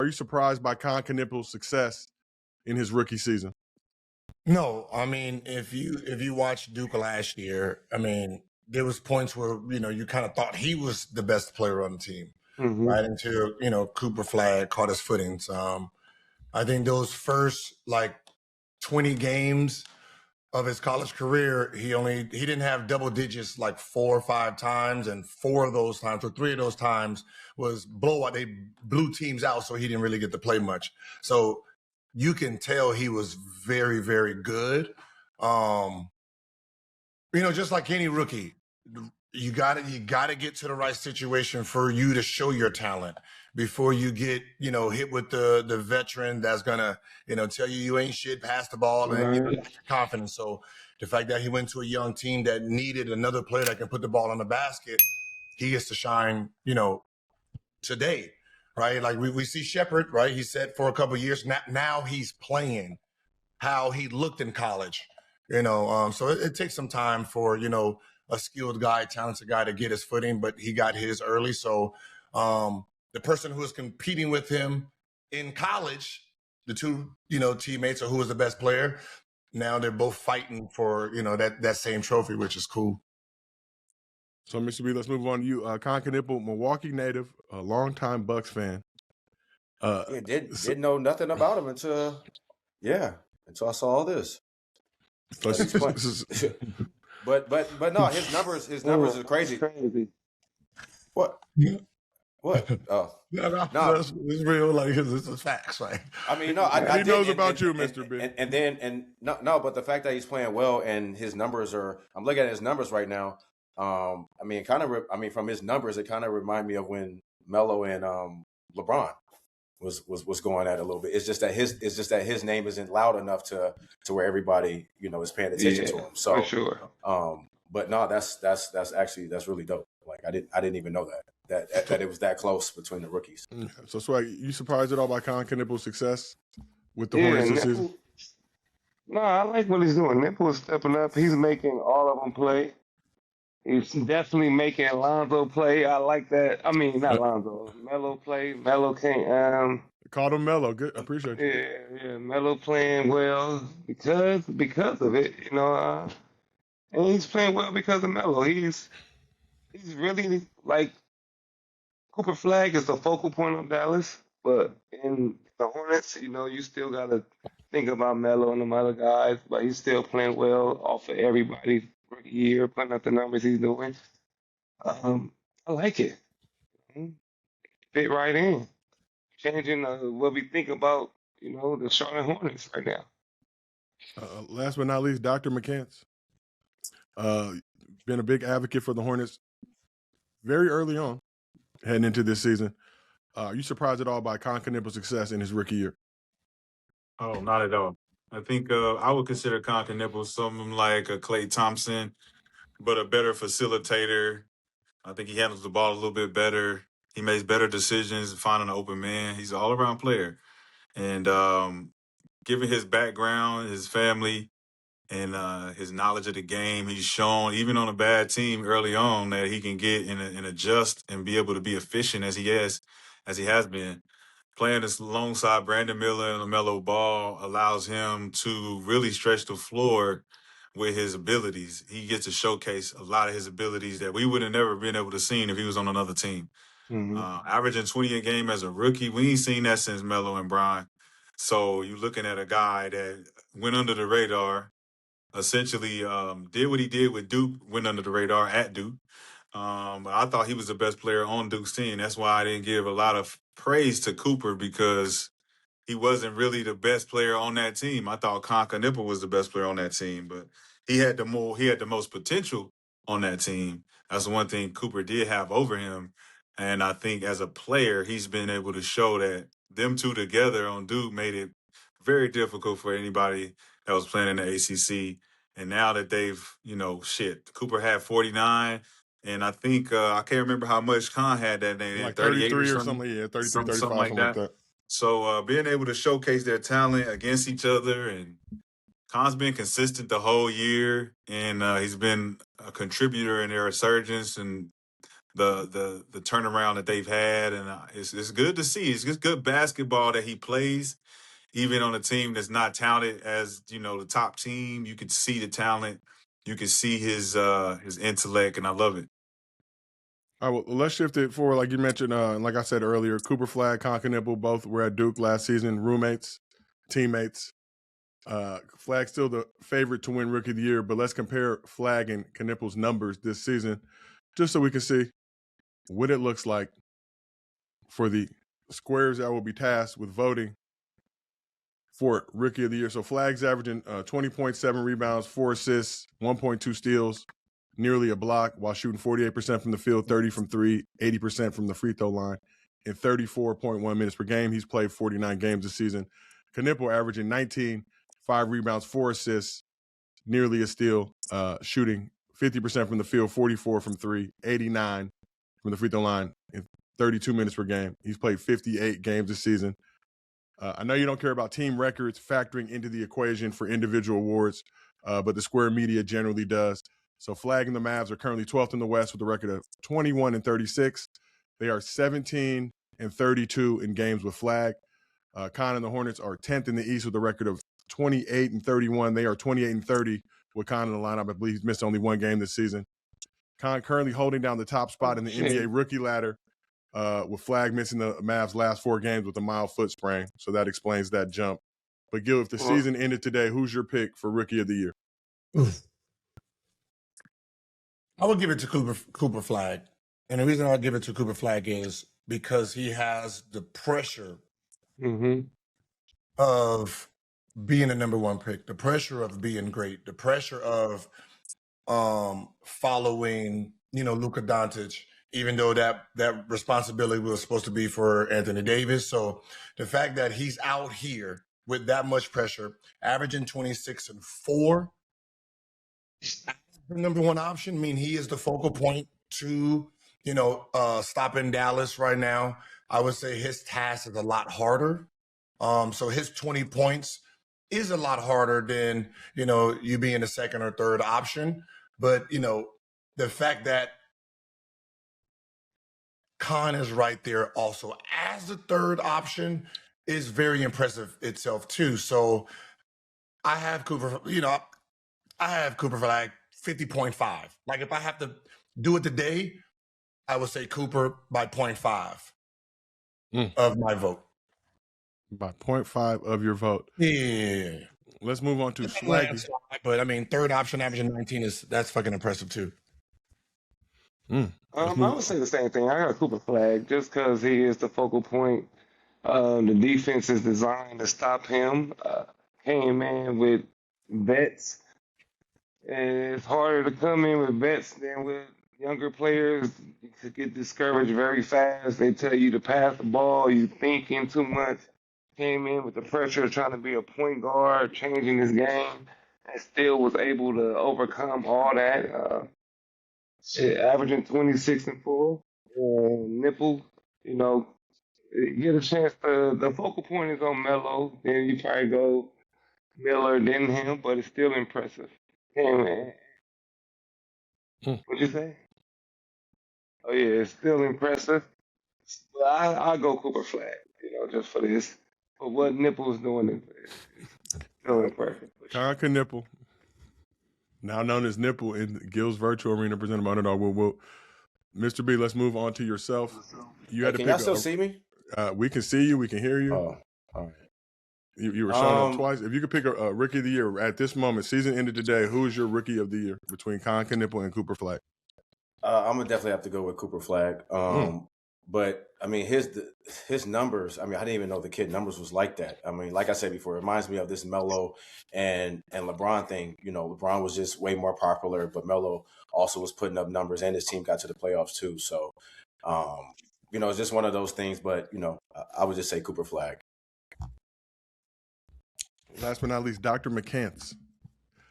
you surprised by Knippel's success in his rookie season? No, I mean, if you watch Duke last year, I mean, there was points where, you kind of thought he was the best player on the team, right? Until, Cooper Flagg caught his footings. I think those first 20 games of his college career, he didn't have double digits 4 or 5 times, and 4 of those times, or 3 of those times was blowout. They blew teams out, so he didn't really get to play much. So you can tell he was very, very good. Just like any rookie, you gotta get to the right situation for you to show your talent before you get, hit with the veteran that's gonna, tell you ain't shit, pass the ball, and your confidence. So the fact that he went to a young team that needed another player that can put the ball in the basket, he gets to shine, today, right? Like we see Shepard, right? He said for a couple of years, now he's playing how he looked in college, so it takes some time for, a skilled guy, talented guy to get his footing, but he got his early. So the person who was competing with him in college, the two, teammates, or who was the best player, now they're both fighting for, that same trophy, which is cool. So, Mr. B, let's move on to you. Knippel, Milwaukee native, a longtime Bucks fan. Didn't know nothing about him until I saw all this. But no, his numbers are crazy. What? Oh, no, it's real. It's facts, right? I mean, no, he knows about you, Mr. B. But the fact that he's playing well and his numbers I'm looking at his numbers right now. From his numbers, it kind of remind me of when Melo and LeBron was going at it a little bit. It's just that his name isn't loud enough to where everybody is paying attention to him. So for sure. But no, that's really dope. Like I didn't even know that it was that close between the rookies. So Swag, you surprised at all by Knippel's success with the Hornets this season? No, I like what he's doing. Knippel is stepping up. He's making all of them play. He's definitely making Lonzo play. I like that. I mean, not Lonzo. Melo play. Melo can't. Called him Melo. Good. I appreciate it. Yeah. Melo playing well because of it. And he's playing well because of Melo. He's really like Cooper Flagg is the focal point of Dallas, but in the Hornets, you still gotta think about Melo and the other guys, but he's still playing well off of everybody's rookie year, putting up the numbers he's doing. I like it. Fit right in. Changing what we think about, the Charlotte Hornets right now. Last but not least, Dr. McCants. Been a big advocate for the Hornets very early on, heading into this season. Are you surprised at all by Knippel's success in his rookie year? Oh, not at all. I think I would consider Knippel something like a Klay Thompson, but a better facilitator. I think he handles the ball a little bit better. He makes better decisions, finding an open man. He's an all-around player. And given his background, his family, and his knowledge of the game, he's shown, even on a bad team early on, that he can get and adjust and be able to be efficient as he has been. Playing this alongside Brandon Miller and LaMelo Ball allows him to really stretch the floor with his abilities. He gets to showcase a lot of his abilities that we would have never been able to see if he was on another team. Averaging 20 a game as a rookie, we ain't seen that since Melo and Brian. So you're looking at a guy that went under the radar, essentially did what he did with Duke, went under the radar at Duke. But I thought he was the best player on Duke's team. That's why I didn't give a lot of praise to Cooper, because he wasn't really the best player on that team. I thought Knippel was the best player on that team, but he had the most potential on that team. That's the one thing Cooper did have over him. And I think as a player, he's been able to show that them two together on Duke made it very difficult for anybody that was playing in the ACC. And now that they've, Cooper had 49. And I think, I can't remember how much Khan had that day. Like 33 or something. Yeah, 33, 35, something like that. So being able to showcase their talent against each other, and Khan's been consistent the whole year, and he's been a contributor in their resurgence and the turnaround that they've had, and it's good to see. It's just good basketball that he plays, even on a team that's not talented as the top team. You can see the talent, you can see his intellect, and I love it. All right, well, let's shift it forward. Like you mentioned, like I said earlier, Cooper Flagg, Knueppel, both were at Duke last season, roommates, teammates. Flagg's still the favorite to win Rookie of the Year, but let's compare Flagg and Knueppel's numbers this season, just so we can see what it looks like for the squares that will be tasked with voting for Rookie of the Year. So Flagg's averaging 20.7 rebounds, 4 assists, 1.2 steals, nearly a block, while shooting 48% from the field, 30 from 3, 80% from the free throw line, in 34.1 minutes per game. He's played 49 games this season. Knueppel averaging 19, 5 rebounds, 4 assists, nearly a steal, shooting 50% from the field, 44 from 3, 89 from the free throw line in 32 minutes per game. He's played 58 games this season. I know you don't care about team records factoring into the equation for individual awards, but the Square Media generally does. So Flagg and the Mavs are currently 12th in the West with a record of 21-36. They are 17-32 in games with Flagg. Con and the Hornets are 10th in the East with a record of 28-31. They are 28-30 with Con in the lineup. I believe he's missed only one game this season. Con currently holding down the top spot in the NBA rookie ladder, with Flagg missing the Mavs' last 4 games with a mild foot sprain. So that explains that jump. But Gil, if the season ended today, who's your pick for Rookie of the Year? I would give it to Cooper Flagg. And the reason I'll give it to Cooper Flagg is because he has the pressure of being a number 1 pick, the pressure of being great, the pressure of following, Luka Doncic, even though that responsibility was supposed to be for Anthony Davis. So the fact that he's out here with that much pressure, averaging 26 and 4, the number 1 option. I mean, he is the focal point to, stopping Dallas right now. I would say his task is a lot harder. So his 20 points is a lot harder than, you being the second or third option. But, the fact that Con is right there also as the third option is very impressive itself too. So I have Cooper, Flagg 50.5. Like if I have to do it today, I would say Cooper by 0.5 of my vote. By 0.5 of your vote. Yeah. Let's move on to Swaggy. But I mean, third option averaging 19 that's fucking impressive too. I would say the same thing. I got Cooper Flagg just because he is the focal point. The defense is designed to stop him. Came in with vets. And it's harder to come in with vets than with younger players. You could get discouraged very fast. They tell you to pass the ball. You thinking too much. Came in with the pressure of trying to be a point guard, changing his game, and still was able to overcome all that. Averaging 26 and 4. Knippel, get a chance to. The focal point is on Melo. Then you probably go Miller, then him, but it's still impressive. What'd you say? Oh yeah, it's still impressive. But I'll go Cooper Flagg, just for this. But what Knippel's doing is still impressive. Con Knueppel, now known as Knippel in Gil's virtual arena, presented by Underdog. Mr. B, let's move on to yourself. You had to Can pick y'all still see me? We can see you. We can hear you. Oh, all right. You were showing up twice. If you could pick a Rookie of the Year at this moment, season ended today, who is your Rookie of the Year between Con Knueppel and Cooper Flagg? I'm gonna definitely have to go with Cooper Flagg. But I mean, his numbers. I mean, I didn't even know the kid numbers was like that. I mean, like I said before, it reminds me of this Melo and LeBron thing. LeBron was just way more popular, but Melo also was putting up numbers, and his team got to the playoffs too. So, it's just one of those things. But I would just say Cooper Flagg. Last but not least, Dr. McCants.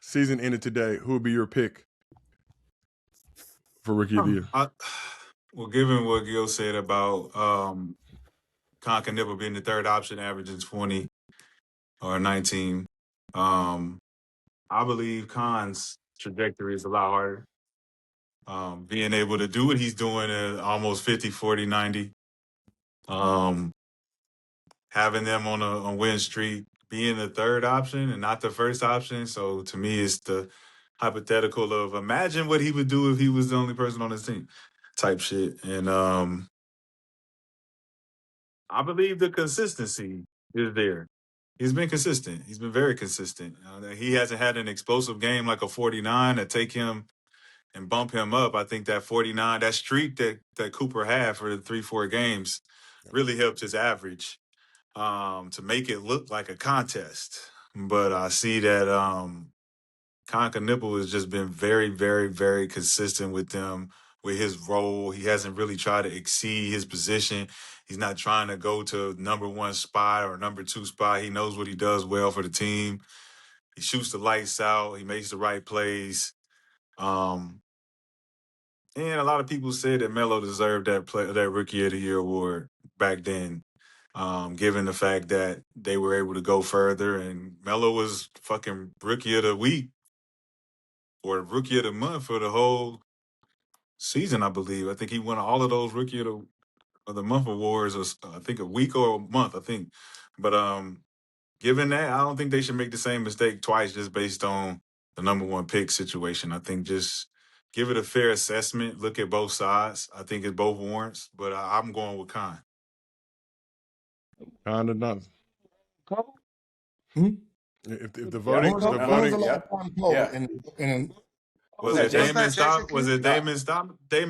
Season ended today. Who would be your pick for Rookie of the Year? Well, given what Gil said about Con Knueppel being the third option, averaging 20 or 19, I believe Con's trajectory is a lot harder. Being able to do what he's doing at almost 50, 40, 90. Having them on a win streak, being the third option and not the first option. So to me, it's the hypothetical of imagine what he would do if he was the only person on his team type shit. And I believe the consistency is there. He's been consistent. He's been very consistent. He hasn't had an explosive game like a 49 to take him and bump him up. I think that 49, that streak that Cooper had for the 3-4 games really helped his average to make it look like a contest. But I see that Knueppel has just been very, very, very consistent with them, with his role. He hasn't really tried to exceed his position. He's not trying to go to number one spot or number two spot. He knows what he does well for the team. He shoots the lights out. He makes the right plays. And a lot of people said that Melo deserved that Rookie of the Year award back then, given the fact that they were able to go further. And Melo was fucking Rookie of the Week or Rookie of the Month for the whole season, I believe. I think he won all of those Rookie of the Month awards, or I think a week or a month, I think. But given that, I don't think they should make the same mistake twice just based on the number one pick situation. I think just give it a fair assessment, look at both sides. I think it's both warrants, but I'm going with Khan. Khan or nothing. Cole? If the voting, When was the last time Cole Was it Damon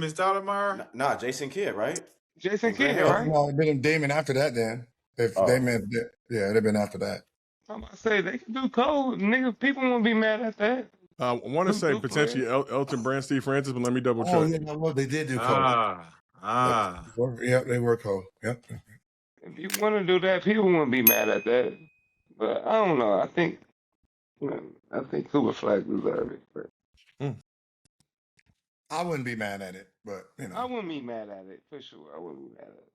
Stoudemire? Nah, Jason Kidd, right? Jason Grant Kidd, Hill? right? No, it'd been Damon after that then. If Damon, it'd have been after that. I'm about to say they can do Cole. Nigga, people won't be mad at that. I want to say potentially Elton Brand, Steve Francis, but let me double check. Oh, yeah, well, they did do Cole. Yeah, they were Cole. Yep. If you want to do that, people won't be mad at that. But I don't know. I think Cooper Flagg deserves it. But I wouldn't be mad at it, but I wouldn't be mad at it for sure. I wouldn't be mad at it.